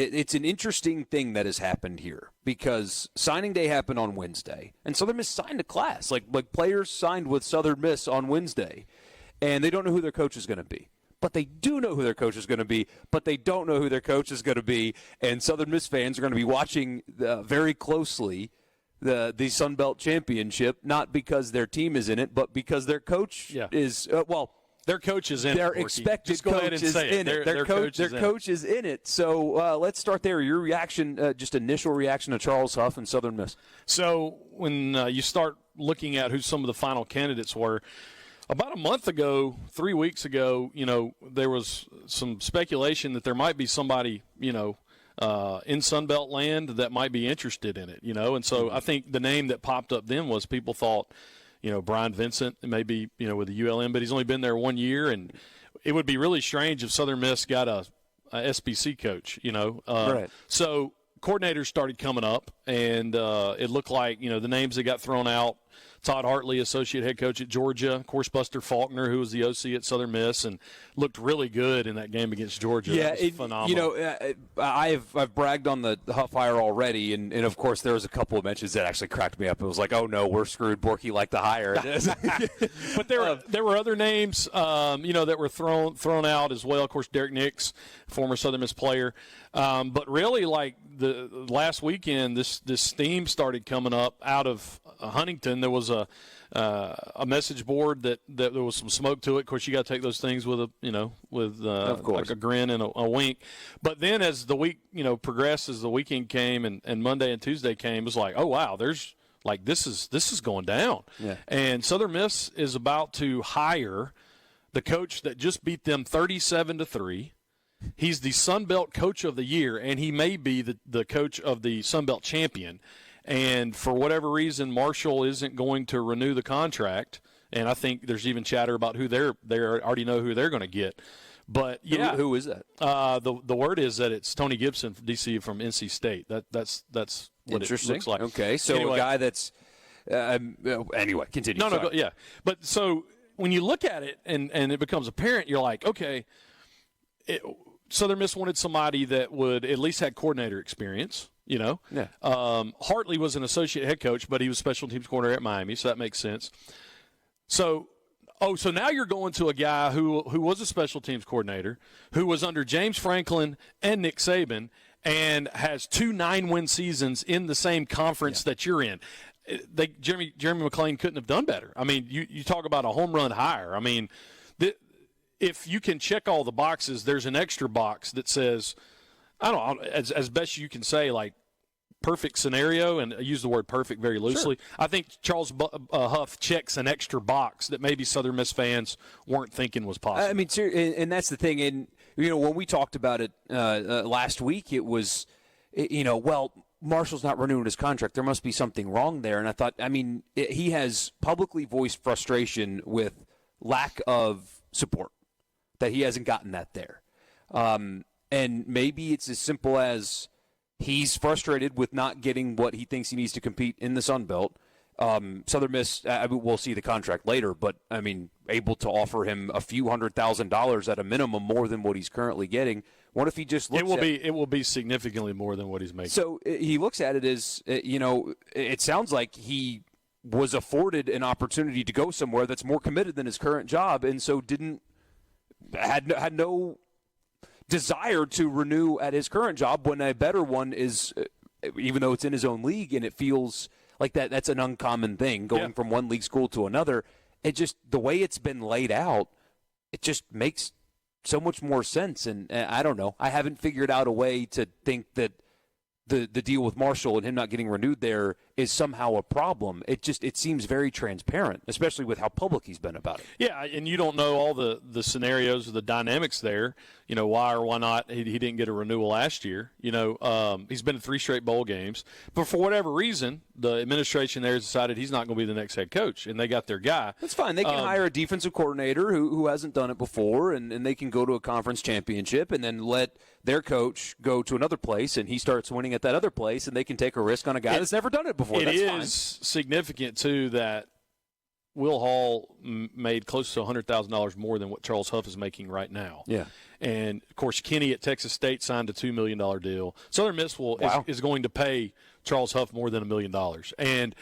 It's an interesting thing that has happened here because signing day happened on Wednesday, and Southern Miss signed a class. Like players signed with Southern Miss on Wednesday, and they don't know who their coach is going to be. But they do know who their coach is going to be, but they don't know who their coach is going to be. And Southern Miss fans are going to be watching very closely the SunBelt Championship, not because their team is in it, but because their coach is their coach is in their it. Their expected coach is in it. Their coach is in it. So let's start there. Your reaction, just initial reaction to Charles Huff and Southern Miss. So when you start looking at who some of the final candidates were, about a month ago, 3 weeks ago, there was some speculation that there might be somebody, in SunBelt land that might be interested in it, And so I think the name that popped up then was people thought, Brian Vincent, maybe, with the ULM, but he's only been there 1 year. And it would be really strange if Southern Miss got a SBC coach, Right. So coordinators started coming up, and it looked like, the names that got thrown out, Todd Hartley, associate head coach at Georgia. Of course, Buster Faulkner, who was the OC at Southern Miss and looked really good in that game against Georgia. Yeah, it was phenomenal. I've bragged on the Huff hire already, and of course there was a couple of mentions that actually cracked me up. It was like, oh no, we're screwed. Borky liked the hire. But there were other names, that were thrown out as well. Of course, Derek Nix, former Southern Miss player. But really, like the last weekend, this steam started coming up out of Huntington. There was a message board that there was some smoke to it. Of course, you got to take those things with like a grin and a wink. But then as the week progressed, as the weekend came and Monday and Tuesday came, it was like, oh wow, there's like this is going down. Yeah. And Southern Miss is about to hire the coach that just beat them 37-3. He's the SunBelt Coach of the Year, and he may be the coach of the SunBelt Champion. And for whatever reason, Marshall isn't going to renew the contract. And I think there's even chatter about who they already know who they're going to get. But yeah, who is that? The word is that it's Tony Gibson, DC from NC State. That's what it looks like. Okay, so anyway, a guy that's anyway. Continue. Yeah. But so when you look at it and it becomes apparent, you're like, okay, Southern Miss wanted somebody that would at least had coordinator experience. Yeah. Hartley was an associate head coach, but he was special teams coordinator at Miami, so that makes sense. So now you're going to a guy who was a special teams coordinator, who was under James Franklin and Nick Saban, and has 2 9-win seasons in the same conference that you're in. Jeremy McClain couldn't have done better. I mean, you talk about a home run hire. I mean, if you can check all the boxes, there's an extra box that says, I don't know, as best you can say, like, perfect scenario, and I use the word perfect very loosely. Sure. I think Charles Huff checks an extra box that maybe Southern Miss fans weren't thinking was possible. I mean, and that's the thing. And, when we talked about it last week, it was, Marshall's not renewing his contract. There must be something wrong there. And I thought, he has publicly voiced frustration with lack of support, that he hasn't gotten that there. And maybe it's as simple as he's frustrated with not getting what he thinks he needs to compete in the SunBelt. Southern Miss, we'll see the contract later, but, able to offer him a few $100,000 at a minimum more than what he's currently getting. What if he just looks it will be significantly more than what he's making. So he looks at it as, it sounds like he was afforded an opportunity to go somewhere that's more committed than his current job, and so had no desire to renew at his current job when a better one is, even though it's in his own league, and it feels like that's an uncommon thing, going from one league school to another. It just, the way it's been laid out, it just makes so much more sense. And I don't know. I haven't figured out a way to think that the deal with Marshall and him not getting renewed there is somehow a problem. It seems very transparent, especially with how public he's been about it. Yeah, and you don't know all the scenarios or the dynamics there. Why or why not he didn't get a renewal last year. He's been in 3 straight bowl games. But for whatever reason, the administration there has decided he's not going to be the next head coach, and they got their guy. That's fine. They can hire a defensive coordinator who hasn't done it before, and they can go to a conference championship and then let their coach go to another place, and he starts winning at that other place, and they can take a risk on a guy that's never done it before. That's fine. Significant, too, that Will Hall made close to $100,000 more than what Charles Huff is making right now. Yeah. And, of course, Kenny at Texas State signed a $2 million deal. Southern Miss is going to pay Charles Huff more than $1 million. And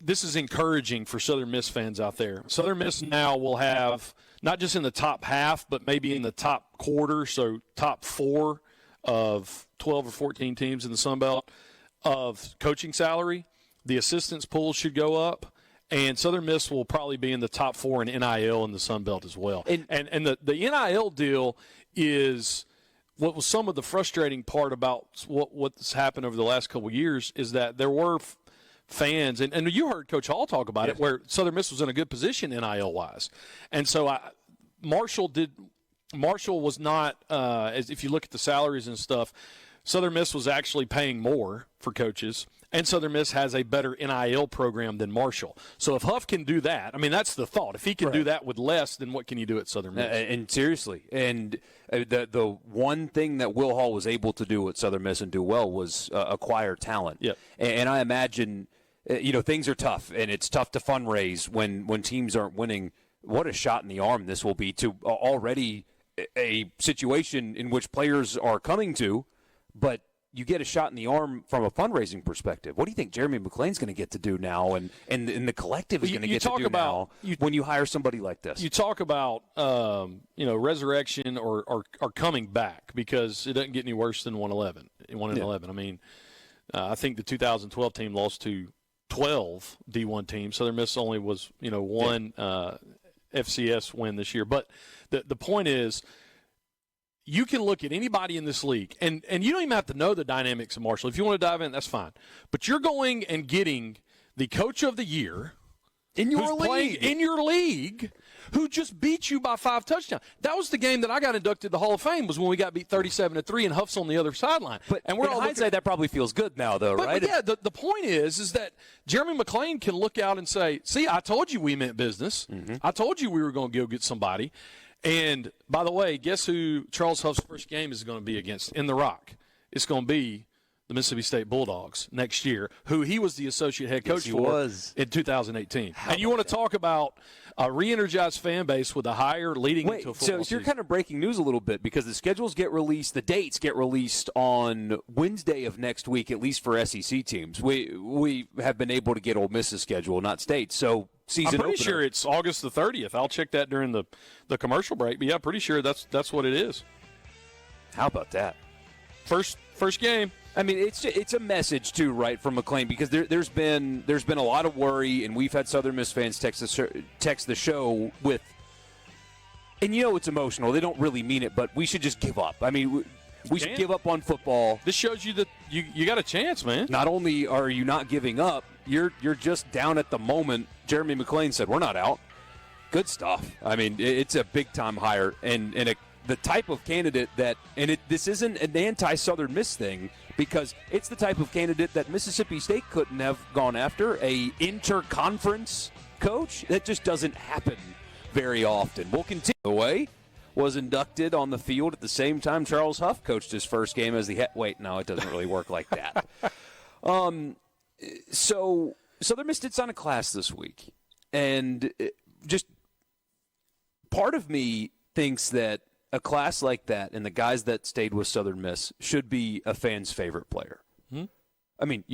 this is encouraging for Southern Miss fans out there. Southern Miss now will have, not just in the top half, but maybe in the top quarter, so top 4 of 12 or 14 teams in the SunBelt of coaching salary. The assistants pool should go up, and Southern Miss will probably be in the top 4 in NIL in the SunBelt as well. And the NIL deal is what was some of the frustrating part about what's happened over the last couple of years is that there were fans, and you heard Coach Hall talk about it, where Southern Miss was in a good position NIL-wise. And so Marshall was not, as if you look at the salaries and stuff, Southern Miss was actually paying more for coaches, and Southern Miss has a better NIL program than Marshall. So if Huff can do that, I mean, that's the thought. If he can do that with less, then what can you do at Southern Miss? And seriously, and the one thing that Will Hall was able to do at Southern Miss and do well was acquire talent. Yep. And I imagine, things are tough, and it's tough to fundraise when teams aren't winning. What a shot in the arm this will be to already a situation in which players are coming to, but you get a shot in the arm from a fundraising perspective. What do you think Jeremy McClain's going to get to do now, and the collective is going to get to do now when you hire somebody like this? You talk about resurrection or coming back, because it doesn't get any worse than 1-11. 1-11. I mean, I think the 2012 team lost to 12 D1 teams. Southern Miss only was one FCS win this year. But the point is, you can look at anybody in this league, and you don't even have to know the dynamics of Marshall. If you want to dive in, that's fine. But you're going and getting the coach of the year in your league who just beat you by 5 touchdowns. That was the game that I got inducted to the Hall of Fame, was when we got beat 37-3 and Huff's on the other sideline. And we're in hindsight, that probably feels good now, though, right? But yeah, the point is that Jeremy McClain can look out and say, see, I told you we meant business. Mm-hmm. I told you we were going to go get somebody. And, by the way, guess who Charles Huff's first game is going to be against in the Rock? It's going to be the Mississippi State Bulldogs next year, who he was the associate head coach in 2018. And you want to talk about a re-energized fan base with a hire leading into a football so you're kind of breaking news a little bit, because the schedules get released, the dates get released on Wednesday of next week, at least for SEC teams. We have been able to get Ole Miss's schedule, not State. So season I'm pretty opener. sure it's August the 30th. I'll check that during the commercial break. But, yeah, pretty sure that's what it is. How about that? First game. I mean, it's a message too, right, from McClain, because there's been a lot of worry, and we've had Southern Miss fans text the show with, and it's emotional. They don't really mean it, but we should just give up. I mean, we should give up on football. This shows you that you got a chance, man. Not only are you not giving up, you're just down at the moment. Jeremy McClain said, "We're not out." Good stuff. I mean, it's a big time hire, and the type of candidate that, and this isn't an anti-Southern Miss thing, because it's the type of candidate that Mississippi State couldn't have gone after, a interconference coach. That just doesn't happen very often. We'll continue. The way was inducted on the field at the same time Charles Huff coached his first game as the head. Wait, no, it doesn't really work like that. So Southern Miss did sign a class this week, and just part of me thinks that a class like that and the guys that stayed with Southern Miss should be a fan's favorite player. Hmm? I mean,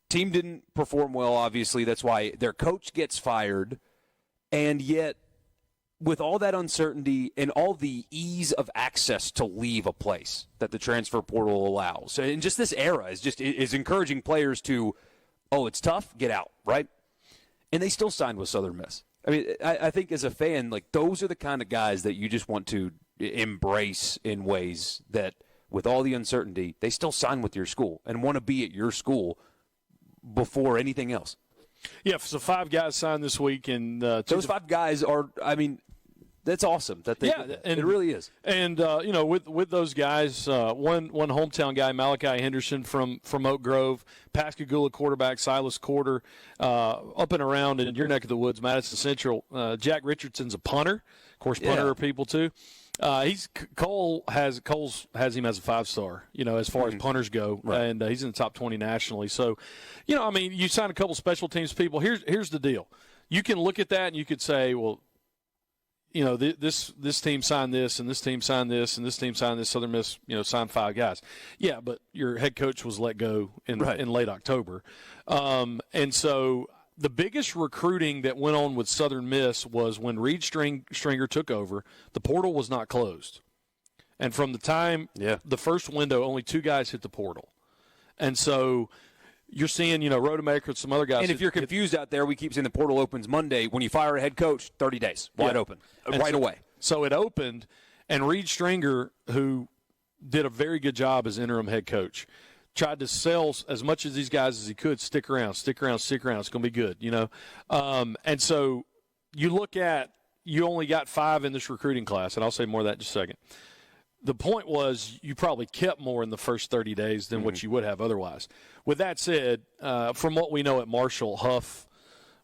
team didn't perform well, obviously. That's why their coach gets fired. And yet, with all that uncertainty and all the ease of access to leave a place that the transfer portal allows, and just this era is encouraging players to, it's tough, get out, right? And they still signed with Southern Miss. I mean, I think as a fan, like, those are the kind of guys that you just want to embrace in ways that, with all the uncertainty, they still sign with your school and want to be at your school before anything else. Yeah, so 5 guys signed this week, and those 5 guys are, I mean, that's awesome that they did that. And it really is. And with those guys, one hometown guy, Malachi Henderson from Oak Grove, Pascagoula quarterback Silas Corder, up and around in your neck of the woods, Madison Central. Jack Richardson's a punter. Of course, punter are people too. Cole has him as a 5-star, as far as punters go, right. And he's in the top 20 nationally. So, I mean, you sign a couple special teams people. Here's the deal. You can look at that and you could say, well, this team signed this, and this team signed this, and this team signed this. Southern Miss, signed 5 guys. Yeah, but your head coach was let go in late October, and so the biggest recruiting that went on with Southern Miss was when Reed Stringer took over. The portal was not closed, and from the time the first window, only 2 guys hit the portal, and so. You're seeing, Rodemaker and some other guys. And if you're confused out there, we keep saying the portal opens Monday. When you fire a head coach, 30 days, wide open, away. So it opened, and Reed Stringer, who did a very good job as interim head coach, tried to sell as much as these guys as he could. Stick around. It's going to be good, And so you look at, you only got 5 in this recruiting class, and I'll say more of that in just a second. The point was you probably kept more in the first 30 days than what you would have otherwise. With that said, from what we know at Marshall, Huff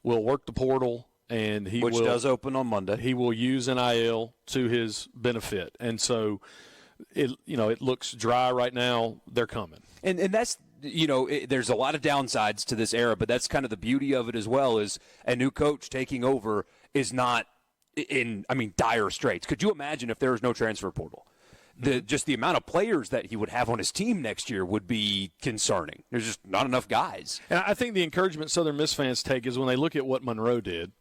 will work the portal, and which does open on Monday. He will use NIL to his benefit, and so it looks dry right now. They're coming, and that's there's a lot of downsides to this era, but that's kind of the beauty of it as well. Is a new coach taking over is not in dire straits. Could you imagine if there was no transfer portal? Just the amount of players that he would have on his team next year would be concerning. There's just not enough guys. And I think the encouragement Southern Miss fans take is when they look at what Monroe did,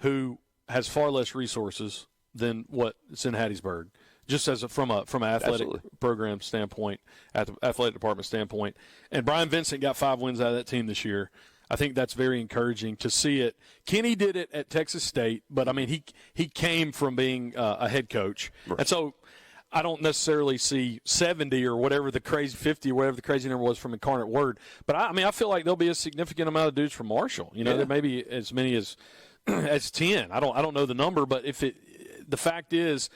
who has far less resources than what's in Hattiesburg, just as from an athletic program standpoint, at the athletic department standpoint. And Brian Vincent got 5 wins out of that team this year. I think that's very encouraging to see it. Kenny did it at Texas State, but, he came from being a head coach. Right. And so – I don't necessarily see 70 or whatever the crazy 50 or whatever the crazy number was from Incarnate Word. But, I feel like there'll be a significant amount of dudes from Marshall. There may be as many as 10. I don't know the number, but the fact is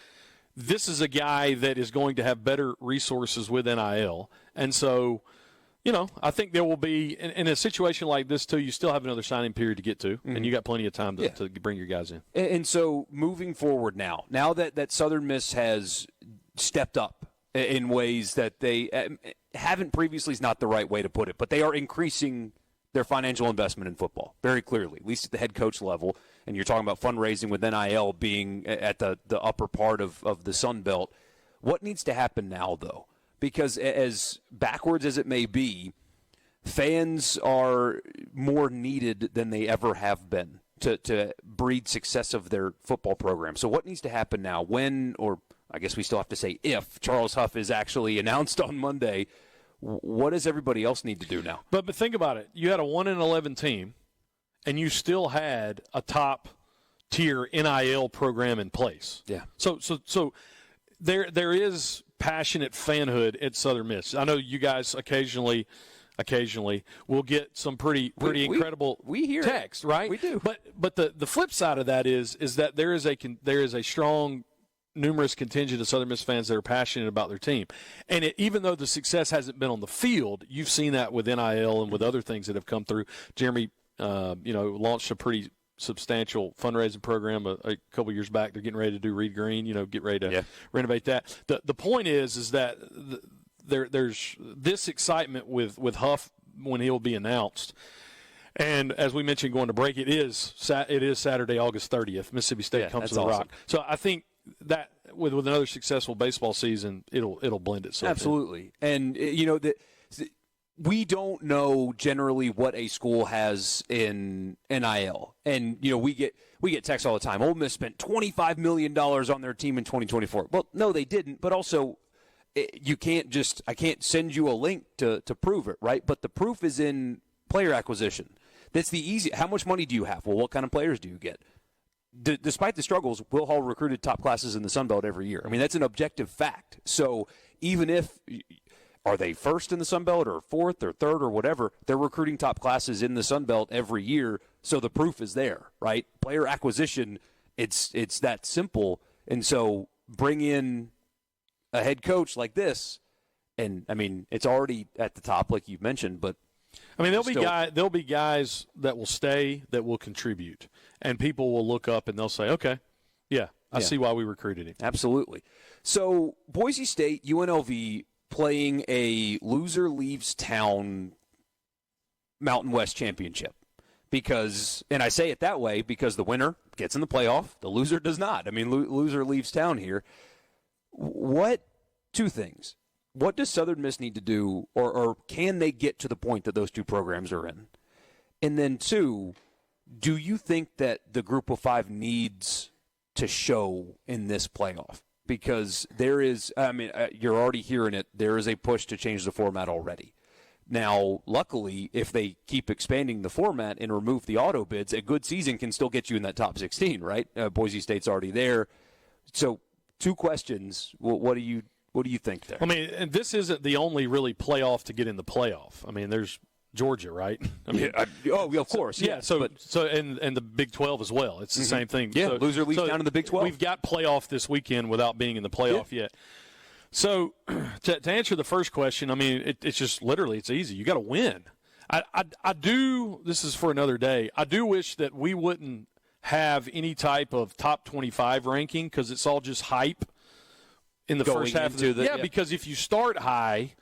this is a guy that is going to have better resources with NIL. And so, I think there will be in a situation like this, too, you still have another signing period to get to, and you got plenty of time to bring your guys in. And so moving forward now that Southern Miss has stepped up in ways that they haven't previously is not the right way to put it, but they are increasing their financial investment in football very clearly, at least at the head coach level. And you're talking about fundraising with NIL being at the upper part of the SunBelt. What needs to happen now, though? Because as backwards as it may be, fans are more needed than they ever have been to breed success of their football program. So what needs to happen now when, or I guess we still have to say if, Charles Huff is actually announced on Monday, what does everybody else need to do now? But think about it. You had a 1-11 team, and you still had a top-tier NIL program in place. Yeah. So there is passionate fanhood at Southern Miss. I know you guys occasionally will get some pretty incredible text, right? We do. But the flip side of that is that there is a strong numerous contingent of Southern Miss fans that are passionate about their team. And even though the success hasn't been on the field, you've seen that with NIL and with other things that have come through. Jeremy launched a pretty substantial fundraising program a couple years back. They're getting ready to do Reed Green, get ready to renovate that. The point is that there's this excitement with Huff when he'll be announced. And as we mentioned going to break, it is Saturday, August 30th. Mississippi State comes to the Rock. So I think that with another successful baseball season, it'll blend itself. Absolutely. And we don't know generally what a school has in NIL. And we get texts all the time. Ole Miss spent $25 million on their team in 2024. Well, no, they didn't. But also, I can't send you a link to prove it, right? But the proof is in player acquisition. That's the easy. How much money do you have? Well, what kind of players do you get? Despite the struggles, Will Hall recruited top classes in the SunBelt every year. That's an objective fact. So even if are they first in the SunBelt or fourth or third or whatever, they're recruiting top classes in the SunBelt every year. So the proof is there, right? Player acquisition, it's that simple. And so bring in a head coach like this, and it's already at the top, like you've mentioned, but. There'll be guys that will stay, that will contribute, and people will look up and they'll say, okay, I see why we recruited him. Absolutely. So Boise State, UNLV playing a loser leaves town Mountain West championship because, and I say it that way because the winner gets in the playoff, the loser does not. I mean, loser leaves town here. Two things. What does Southern Miss need to do, or can they get to the point that those two programs are in? And then two, do you think that the Group of Five needs to show in this playoff? Because there is, you're already hearing it, there is a push to change the format already. Now, luckily, if they keep expanding the format and remove the auto bids, a good season can still get you in that top 16, right? Boise State's already there. So, two questions. What do you think there? I mean, and this isn't the only really playoff to get in the playoff. I mean, there's Georgia, right? I mean, of course. Yeah. So and the Big 12 as well. It's the same thing. Yeah. So, loser leaves down in the Big 12. We've got playoff this weekend without being in the playoff yet. So to answer the first question, I mean, it's just literally it's easy. You got to win. I do. This is for another day. I do wish that we wouldn't have any type of top 25 ranking because it's all just hype in the first half of the because if you start high,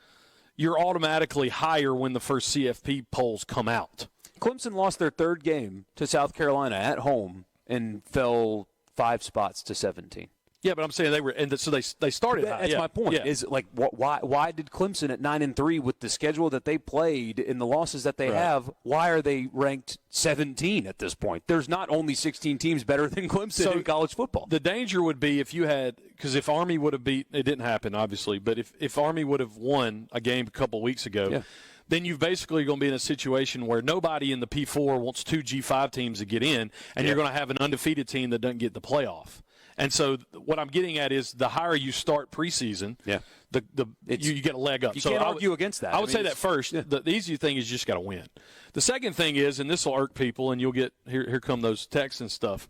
you're automatically higher when the first CFP polls come out. Clemson lost their third game to South Carolina at home and fell 5 spots to 17. Yeah, but I'm saying they were, and so they started high. That's my point. Yeah. Is like why did Clemson at 9-3 with the schedule that they played and the losses that they have? Why are they ranked 17 at this point? There's not only 16 teams better than Clemson in college football. The danger would be if you had, because if Army would have beat, it didn't happen obviously, but if Army would have won a game a couple weeks ago. Then you've basically going to be in a situation where nobody in the P4 wants 2 G5 teams to get in, and you're going to have an undefeated team that doesn't get the playoff. And so what I'm getting at is the higher you start preseason, you get a leg up. You can't argue against that. I would say that first. The easy thing is you just got to win. The second thing is, and this will irk people, and you'll get here come those texts and stuff.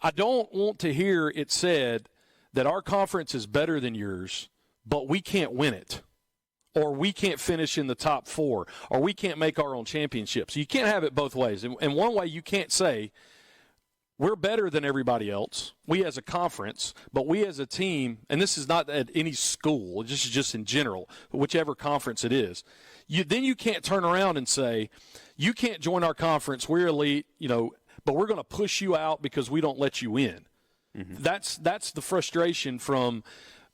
I don't want to hear it said that our conference is better than yours, but we can't win it, or we can't finish in the top 4, or we can't make our own championships. You can't have it both ways. And one way you can't say we're better than everybody else, we as a conference, but we as a team, and this is not at any school, this is just in general, whichever conference it is, then you can't turn around and say, you can't join our conference, we're elite, but we're going to push you out because we don't let you in. Mm-hmm. That's the frustration from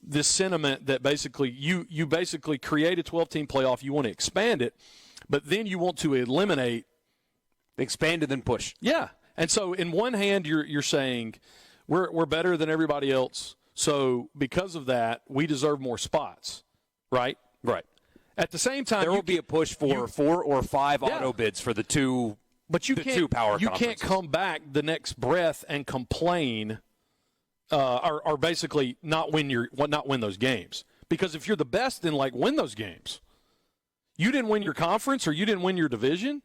this sentiment that basically you basically create a 12-team playoff, you want to expand it, but then you want to eliminate. Expand and then push. Yeah. And so, in one hand, you're saying we're better than everybody else. So, because of that, we deserve more spots, right? Right. At the same time, there will be a push for 4 or 5 auto bids for the two. But you two power. You can't come back the next breath and complain, or basically not win those games. Because if you're the best, then win those games. You didn't win your conference or you didn't win your division.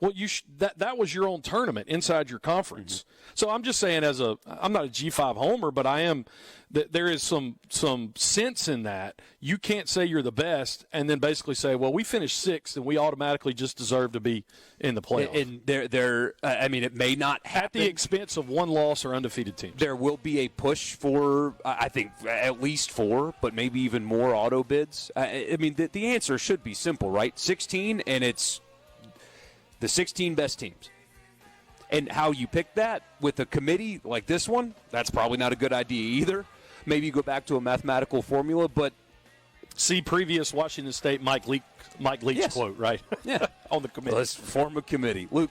Well, that was your own tournament inside your conference. Mm-hmm. So I'm just saying, I'm not a G5 homer, but I am. That there is some sense in that. You can't say you're the best and then basically say, well, we finished 6th and we automatically just deserve to be in the playoff. And it may not happen at the expense of one loss or undefeated teams. There will be a push for, I think, at least 4, but maybe even more auto bids. The answer should be simple, right? 16, and it's the 16 best teams. And how you pick that with a committee like this one, that's probably not a good idea either. Maybe you go back to a mathematical formula, but see previous Washington State Mike Leach quote, right? Yeah. On the committee. Let's form a committee. Luke.